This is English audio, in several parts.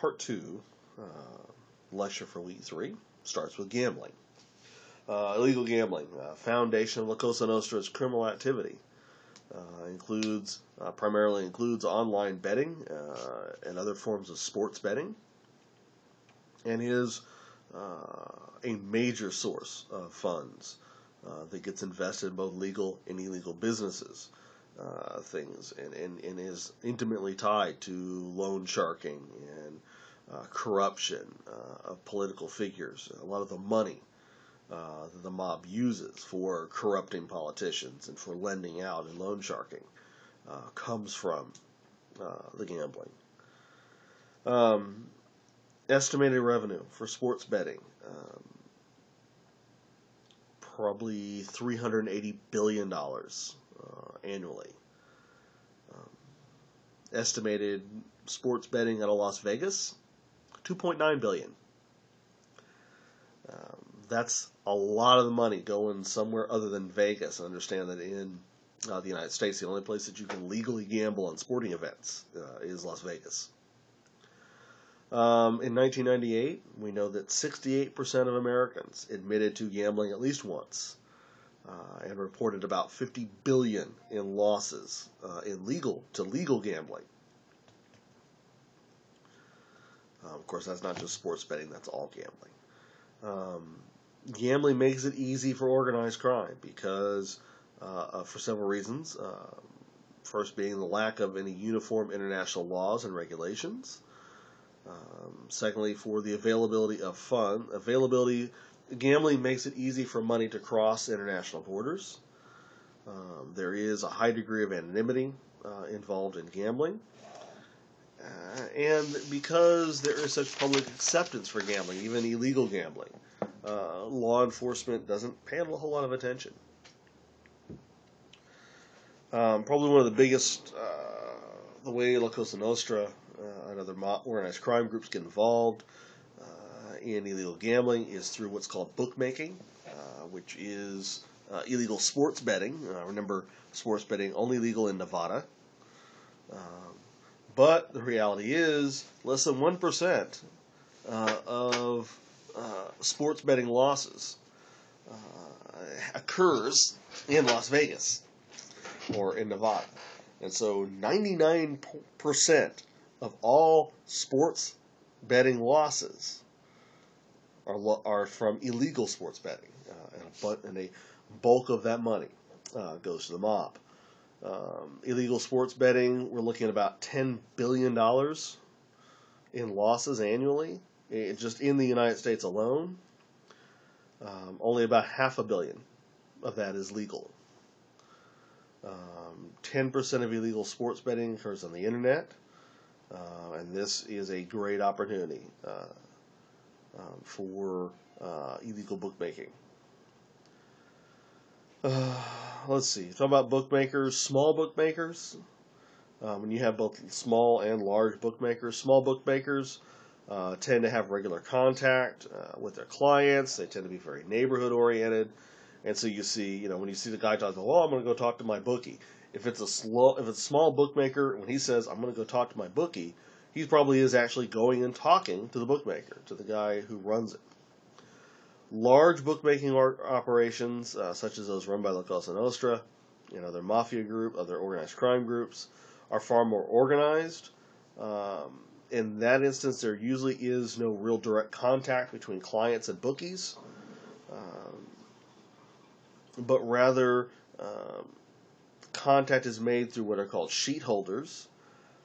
Part 2, lecture for week 3, starts with gambling. Illegal gambling, foundation of La Cosa Nostra's criminal activity, primarily includes online betting and other forms of sports betting, and is a major source of funds that gets invested in both legal and illegal businesses. Things and is intimately tied to loan sharking and corruption of political figures. A lot of the money that the mob uses for corrupting politicians and for lending out and loan sharking comes from the gambling. Estimated revenue for sports betting, probably $380 billion annually. Estimated sports betting out of Las Vegas, $2.9 billion. That's a lot of the money going somewhere other than Vegas. I understand that in the United States, the only place that you can legally gamble on sporting events is Las Vegas. In 1998, we know that 68% of Americans admitted to gambling at least once, and reported about $50 billion in losses in legal gambling. Of course, that's not just sports betting; that's all gambling. Gambling makes it easy for organized crime because, for several reasons. First, being the lack of any uniform international laws and regulations. Secondly, for the availability of fun. Gambling makes it easy for money to cross international borders. There is a high degree of anonymity involved in gambling. And because there is such public acceptance for gambling, even illegal gambling, law enforcement doesn't pay a whole lot of attention. Probably one of the biggest, the way La Cosa Nostra and other organized crime groups get involved in illegal gambling is through what's called bookmaking, which is illegal sports betting. Remember, sports betting only legal in Nevada. But the reality is, less than 1% of sports betting losses occurs in Las Vegas or in Nevada. And so 99% of all sports betting losses are from illegal sports betting, and a bulk of that money goes to the mob. Illegal sports betting, we're looking at about $10 billion in losses annually, just in the United States alone. Only about $500 million of that is legal. 10% of illegal sports betting occurs on the internet, and this is a great opportunity for illegal bookmaking. Let's see. Talk about bookmakers, small bookmakers. When you have both small and large bookmakers, small bookmakers tend to have regular contact with their clients. They tend to be very neighborhood oriented, and so you see, when you see the guy talking, "Oh, I'm going to go talk to my bookie." If it's a small bookmaker, when he says, "I'm going to go talk to my bookie," he probably is actually going and talking to the bookmaker, to the guy who runs it. Large bookmaking operations, such as those run by La Cosa Nostra, other mafia group, other organized crime groups, are far more organized. In that instance, there usually is no real direct contact between clients and bookies, but rather contact is made through what are called sheet holders.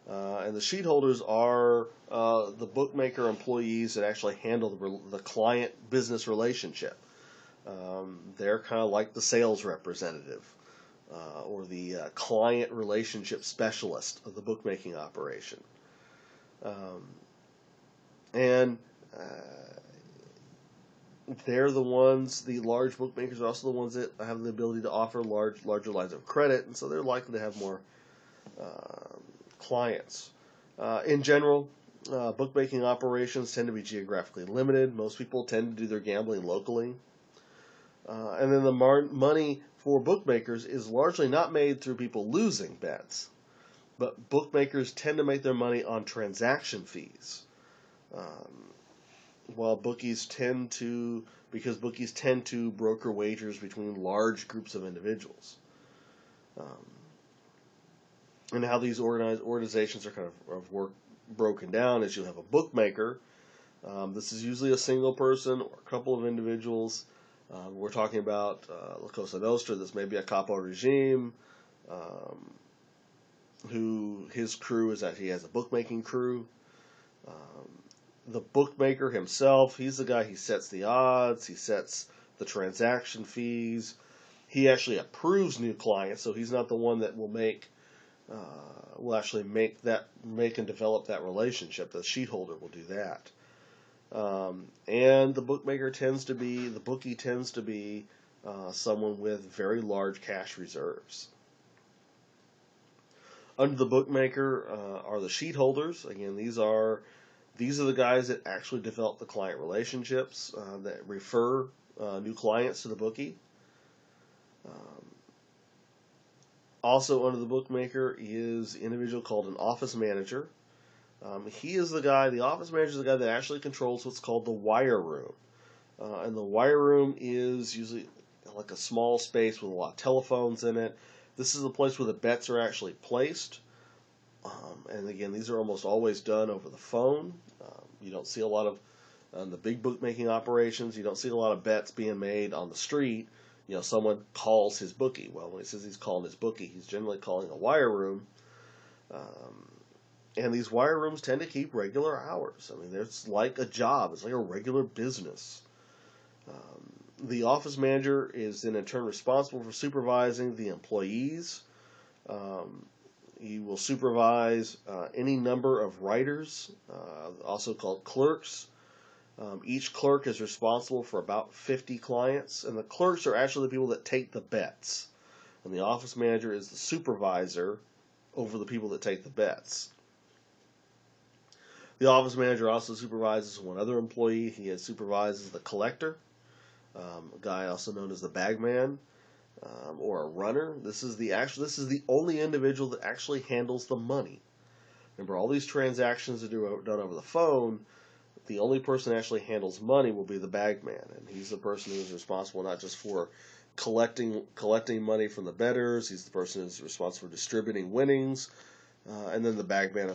And the sheet holders are the bookmaker employees that actually handle the client business relationship. They're kind of like the sales representative or the client relationship specialist of the bookmaking operation. And they're the ones, the large bookmakers are also the ones that have the ability to offer larger lines of credit, and so they're likely to have more clients. In general, bookmaking operations tend to be geographically limited. Most people tend to do their gambling locally. And then the money for bookmakers is largely not made through people losing bets, but bookmakers tend to make their money on transaction fees. Um, while bookies tend to, because bookies tend to broker wagers between large groups of individuals. Um, and how these organizations are kind of broken down is you'll have a bookmaker. This is usually a single person or a couple of individuals. We're talking about La Cosa Nostra. This may be a capo regime, who his crew is that he has a bookmaking crew. Um, the bookmaker himself, he's the guy, he sets the odds, he sets the transaction fees. He actually approves new clients, so he's not the one that will actually make and develop that relationship. The sheet holder will do that. And the bookie tends to be someone with very large cash reserves. Under the bookmaker are the sheet holders. Again, these are the guys that actually develop the client relationships, that refer new clients to the bookie. Also under the bookmaker is an individual called an office manager. The office manager is the guy that actually controls what's called the wire room. And the wire room is usually like a small space with a lot of telephones in it. This is the place where the bets are actually placed. And again, these are almost always done over the phone. You don't see a lot of, on the big bookmaking operations, you don't see a lot of bets being made on the street. Someone calls his bookie. Well, when he says he's calling his bookie, he's generally calling a wire room. And these wire rooms tend to keep regular hours. I mean, it's like a job. It's like a regular business. The office manager is then in turn responsible for supervising the employees. He will supervise any number of writers, also called clerks. Each clerk is responsible for about 50 clients, and the clerks are actually the people that take the bets. And the office manager is the supervisor over the people that take the bets. The office manager also supervises one other employee. He supervises the collector, a guy also known as the bagman, or a runner. This is the only individual that actually handles the money. Remember, all these transactions are done over the phone. The only person that actually handles money will be the bagman, and he's the person who is responsible not just for collecting money from the bettors. He's the person who's responsible for distributing winnings. And then the bagman,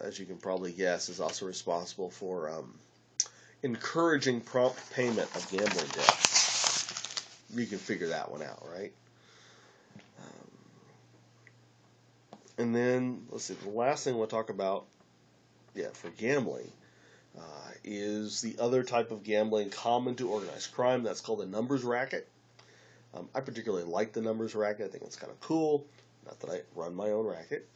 as you can probably guess, is also responsible for encouraging prompt payment of gambling debts. You can figure that one out, right? And then, let's see, the last thing we'll talk about, for gambling, is the other type of gambling common to organized crime. That's called a numbers racket. I particularly like the numbers racket. I think it's kind of cool. Not that I run my own racket.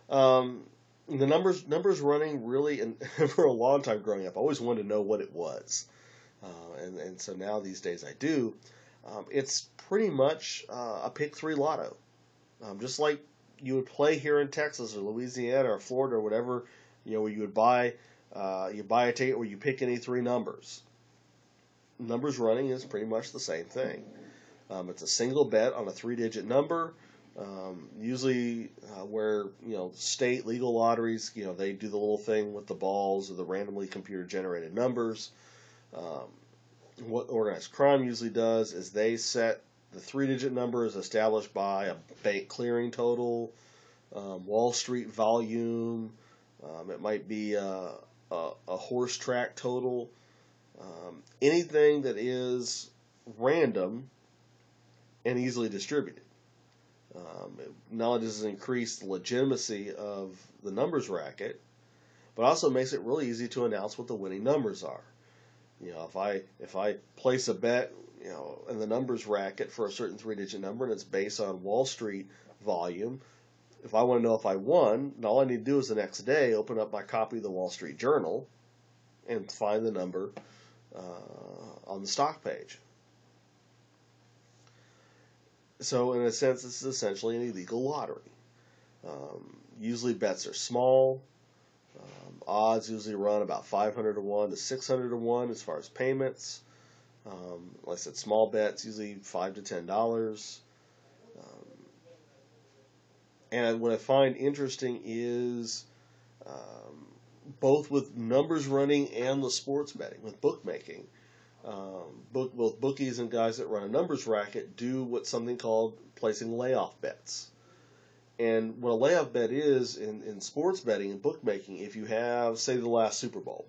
The numbers running really, and for a long time growing up, I always wanted to know what it was. And so now these days I do. It's pretty much a pick three lotto. Just like you would play here in Texas or Louisiana or Florida or whatever, where you would buy a ticket where you pick any three numbers. Numbers running is pretty much the same thing. It's a single bet on a 3-digit number. Usually where, state legal lotteries, they do the little thing with the balls or the randomly computer generated numbers. What organized crime usually does is they set the 3-digit number is established by a bank clearing total, Wall Street volume. It might be a horse track total. Anything that is random and easily distributed. Not only does it increase the legitimacy of the numbers racket, but also makes it really easy to announce what the winning numbers are. If I place a bet, in the numbers racket for a certain 3-digit number and it's based on Wall Street volume, if I want to know if I won, all I need to do is the next day open up my copy of the Wall Street Journal and find the number on the stock page. So in a sense, this is essentially an illegal lottery. Usually bets are small. Odds usually run about 500 to 1 to 600 to 1 as far as payments. Like I said, small bets, usually $5 to $10. And what I find interesting is both with numbers running and the sports betting, with bookmaking. Both bookies and guys that run a numbers racket do what's something called placing layoff bets. And what a layoff bet is in sports betting and bookmaking, if you have, say, the last Super Bowl,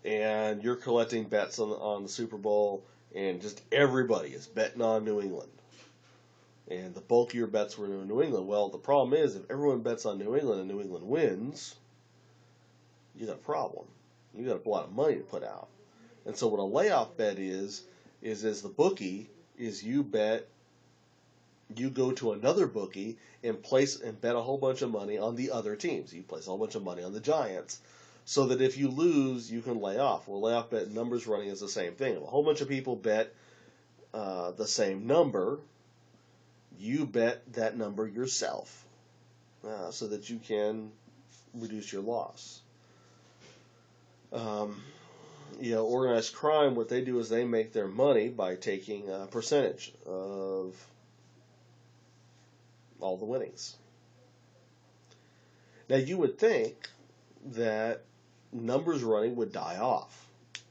and you're collecting bets on the Super Bowl, and just everybody is betting on New England, and the bulk of your bets were in New England. Well, the problem is, if everyone bets on New England and New England wins, you got a problem. You got a lot of money to put out. And so what a layoff bet is as the bookie, is you go to another bookie and bet a whole bunch of money on the other teams. You place a whole bunch of money on the Giants, so that if you lose, you can lay off. Well, layoff bet and numbers running is the same thing. If a whole bunch of people bet the same number, you bet that number yourself, so that you can reduce your loss. Organized crime, what they do is they make their money by taking a percentage of all the winnings. Now, you would think that numbers running would die off.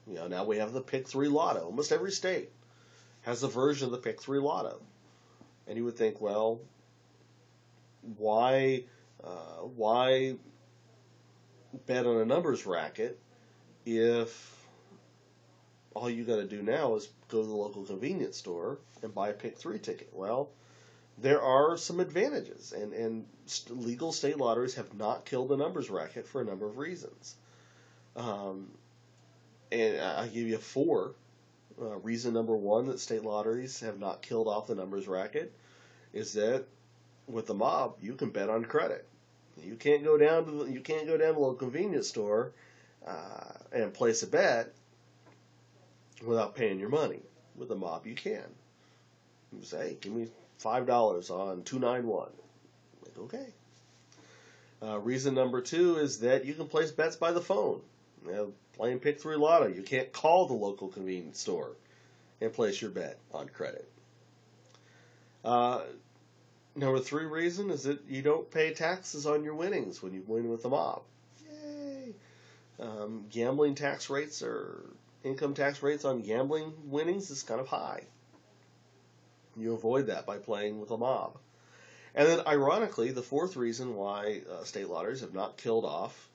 Now we have the Pick 3 Lotto. Almost every state has a version of the Pick 3 Lotto. And you would think, well, why bet on a numbers racket if all you got to do now is go to the local convenience store and buy a Pick 3 ticket? Well, there are some advantages, and legal state lotteries have not killed the numbers racket for a number of reasons. And I'll give you 4. Reason number 1 that state lotteries have not killed off the numbers racket is that with the mob, you can bet on credit. You can't go down to the local convenience store and place a bet without paying your money. With the mob, you can. You say, hey, give me $5 on 291. Like, okay. Reason number 2 is that you can place bets by the phone. Playing Pick 3 Lotto, you can't call the local convenience store and place your bet on credit. Number 3 reason is that you don't pay taxes on your winnings when you win with the mob. Yay! Gambling tax rates or income tax rates on gambling winnings is kind of high. You avoid that by playing with a mob. And then, ironically, the 4th reason why state lotteries have not killed off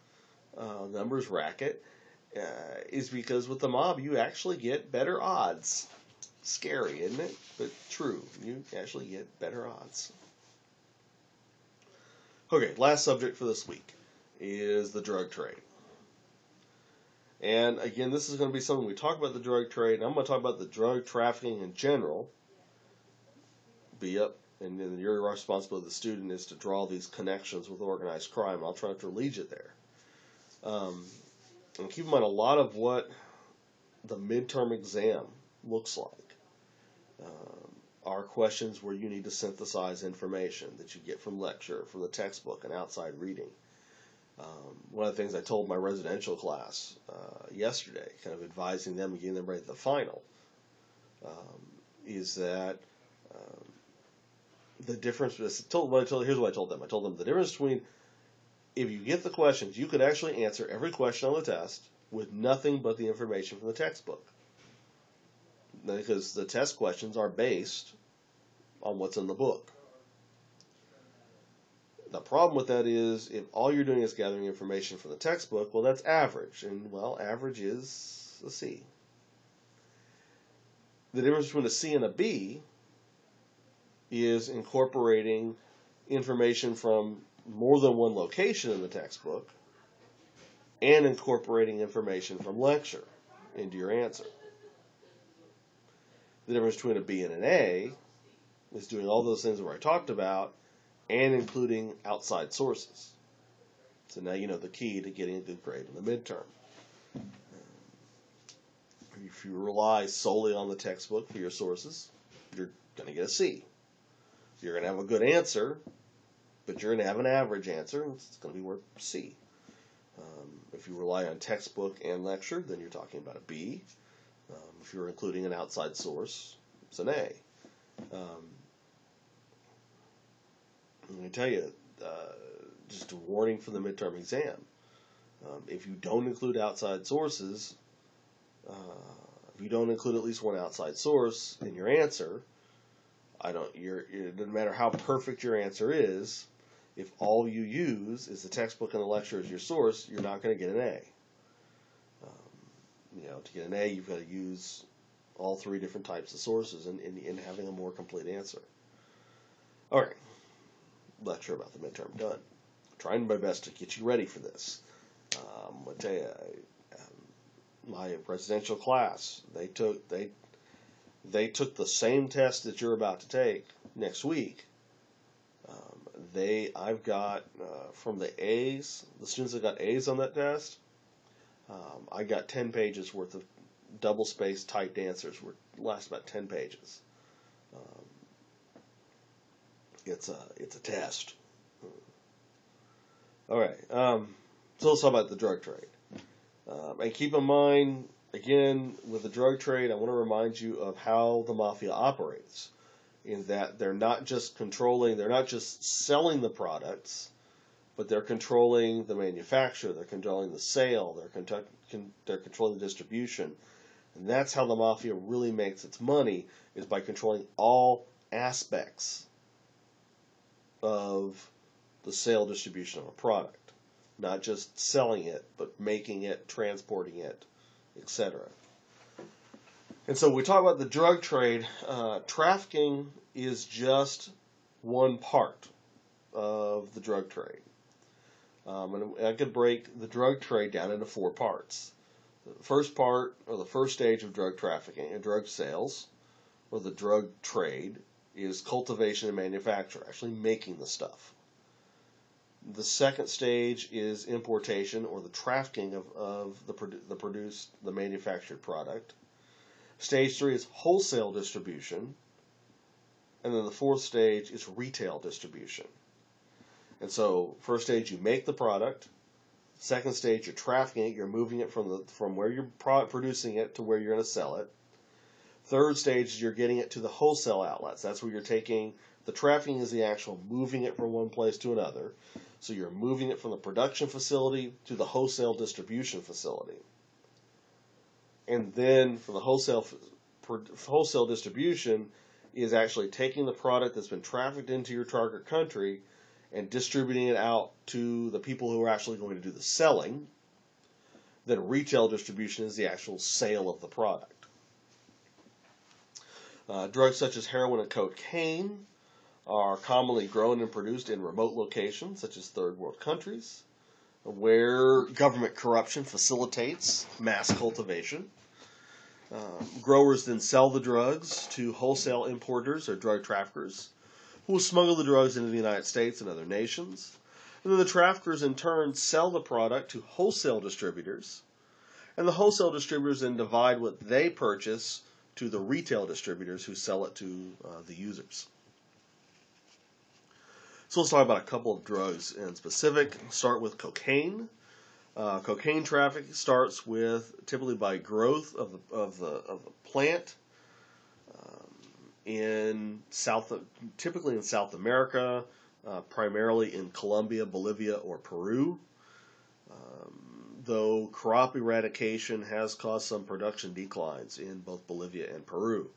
numbers racket is because with the mob, you actually get better odds. Scary, isn't it? But true. You actually get better odds. Okay, last subject for this week is the drug trade. And again, this is going to be something we talk about the drug trade, and I'm going to talk about the drug trafficking in general. And then your responsibility as the student is to draw these connections with organized crime. I'll try not to lead you there. And keep in mind, a lot of what the midterm exam looks like are questions where you need to synthesize information that you get from lecture, from the textbook, and outside reading. One of the things I told my residential class yesterday, kind of advising them and getting them ready for the final, is that the difference. Here's what I told them. I told them the difference between, if you get the questions, you could actually answer every question on the test with nothing but the information from the textbook. Because the test questions are based on what's in the book. The problem with that is, if all you're doing is gathering information from the textbook, well, that's average. And, well, average is a C. The difference between a C and a B is incorporating information from more than one location in the textbook and incorporating information from lecture into your answer. The difference between a B and an A is doing all those things that I talked about and including outside sources. So now you know the key to getting a good grade in the midterm. If you rely solely on the textbook for your sources, you're going to get a C. You're going to have a good answer, but you're going to have an average answer, and it's going to be worth C. If you rely on textbook and lecture, then you're talking about a B. If you're including an outside source, it's an A. Let me tell you, just a warning for the midterm exam. If you don't include outside sources, uh, if you don't include at least one outside source in your answer, it doesn't matter how perfect your answer is. If all you use is the textbook and the lecture as your source, you're not going to get an A. To get an A, you've got to use all three different types of sources in having a more complete answer. All right, lecture about the midterm done. Trying my best to get you ready for this. I tell you, my residential class, they took the same test that you're about to take next week. I've got from the A's, the students that got A's on that test, I got 10 pages worth of double-spaced typed answers. Last about 10 pages. It's a test. All right. So let's talk about the drug trade. And keep in mind, again, with the drug trade, I want to remind you of how the mafia operates. In that they're not just selling the products, but they're controlling the manufacture, they're controlling the sale, they're controlling the distribution. And that's how the mafia really makes its money, is by controlling all aspects of the sale distribution of a product. Not just selling it, but making it, transporting it, etc. And so when we talk about the drug trade, trafficking is just one part of the drug trade. And I could break the drug trade down into 4 parts. The first part, or the first stage of drug trafficking and drug sales, or the drug trade, is cultivation and manufacture, actually making the stuff. The second stage is importation, or the trafficking of the manufactured product. Stage 3 is wholesale distribution. And then the fourth stage is retail distribution. And so, first stage, you make the product. Second stage, you're trafficking it. You're moving it from where you're producing it to where you're going to sell it. Third stage, you're getting it to the wholesale outlets. That's where you're taking the trafficking is the actual moving it from one place to another. So you're moving it from the production facility to the wholesale distribution facility. And then for the wholesale distribution is actually taking the product that's been trafficked into your target country and distributing it out to the people who are actually going to do the selling. Then retail distribution is the actual sale of the product. Drugs such as heroin and cocaine are commonly grown and produced in remote locations, such as third world countries, where government corruption facilitates mass cultivation. Growers then sell the drugs to wholesale importers or drug traffickers, who will smuggle the drugs into the United States and other nations. And then the traffickers in turn sell the product to wholesale distributors, and the wholesale distributors then divide what they purchase to the retail distributors who sell it to the users. So let's talk about a couple of drugs in specific. Start with cocaine. Cocaine trafficking starts with typically by growth of the plant typically in South America, primarily in Colombia, Bolivia, or Peru. Though crop eradication has caused some production declines in both Bolivia and Peru.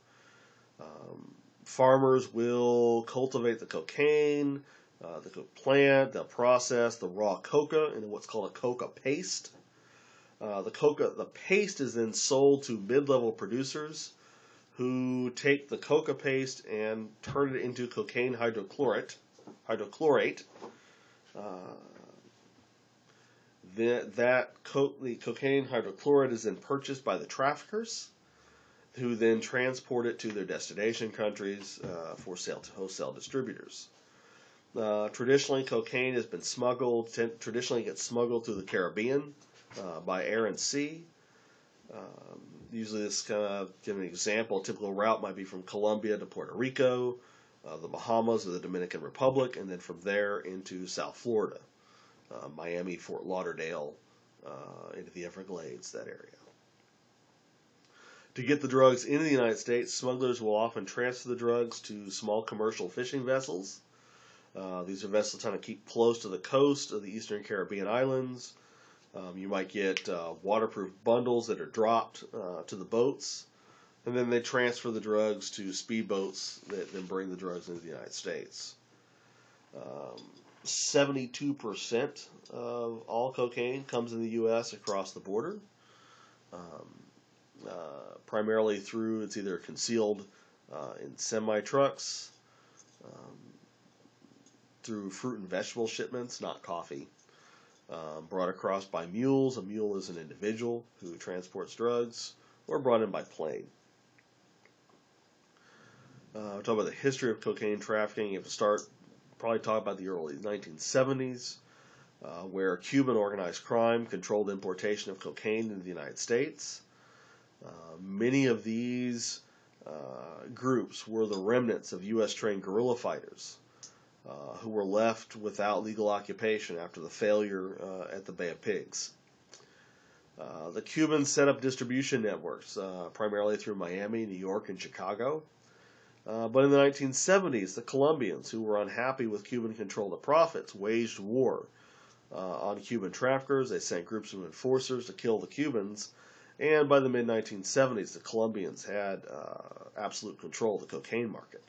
Farmers will cultivate the cocaine, the plant, they'll process the raw coca into what's called a coca paste. The paste is then sold to mid-level producers who take the coca paste and turn it into cocaine hydrochlorate. The cocaine hydrochlorate is then purchased by the traffickers, who then transport it to their destination countries for sale to wholesale distributors. Traditionally, cocaine has been smuggled. Traditionally, it gets smuggled through the Caribbean by air and sea. Usually, this kind of give an example. A typical route might be from Colombia to Puerto Rico, the Bahamas, or the Dominican Republic, and then from there into South Florida, Miami, Fort Lauderdale, into the Everglades, that area. To get the drugs into the United States, smugglers will often transfer the drugs to small commercial fishing vessels. These are vessels trying to keep close to the coast of the Eastern Caribbean islands. You might get waterproof bundles that are dropped to the boats, and then they transfer the drugs to speedboats that then bring the drugs into the United States. 72% of all cocaine comes in the U.S. across the border, primarily through it's either concealed in semi-trucks, through fruit and vegetable shipments, not coffee, brought across by mules. A mule is an individual who transports drugs, or brought in by plane. We're talking about the history of cocaine trafficking. You have to probably talk about the early 1970s, where Cuban organized crime controlled importation of cocaine into the United States. Many of these groups were the remnants of U.S. trained guerrilla fighters who were left without legal occupation after the failure at the Bay of Pigs. The Cubans set up distribution networks, primarily through Miami, New York, and Chicago. But in the 1970s, the Colombians, who were unhappy with Cuban control of profits, waged war on Cuban traffickers. They sent groups of enforcers to kill the Cubans. And by the mid-1970s, the Colombians had absolute control of the cocaine market.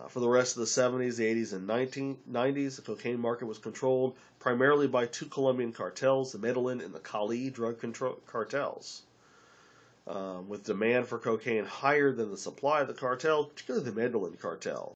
For the rest of the 70s, the 80s, and 1990s, the cocaine market was controlled primarily by two Colombian cartels, the Medellin and the Cali drug cartels. With demand for cocaine higher than the supply of the cartel, particularly the Medellin cartel,